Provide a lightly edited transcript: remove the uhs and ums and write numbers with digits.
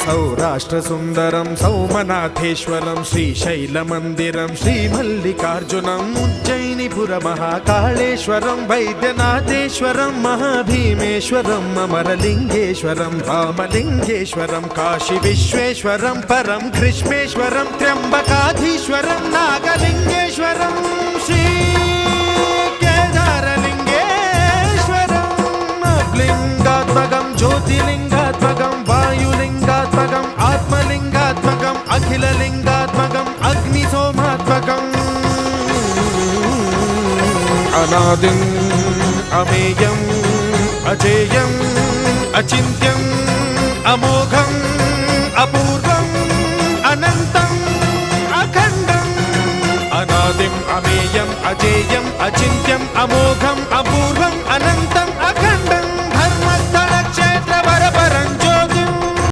सौराष्ट्रसुन्दरं सौमनाथेश्वरं श्रीशैलमन्दिरं श्रीमल्लिकार्जुनम् उज्जयिनीपुरमहाकाळेश्वरं वैद्यनाथेश्वरं महाभीमेश्वरम् अमरलिङ्गेश्वरं रामलिङ्गेश्वरं काशीविश्वेश्वरं परं कृष्णेश्वरं त्र्यम्बकाधीश्वरं नागलिङ्गेश्वरं श्रीकेदारलिङ्गेश्वरं लिङ्गात्मकं ज्योतिलिङ्गात्मकं वायुलिङ्गात्मकम् आत्मलिङ्गात्मकम् अखिललिङ्गात्मकम् अग्निसोमात्मकम् अनादिम् अमेयम् अजेयम् अचिन्त्यम् अमोघम् अपूर्वम् अनन्तम् अखण्डम् अनादिम् अमेयम् अजेयम् अचिन्त्यम् अमोघम् अपूर्वम् अनन्तम्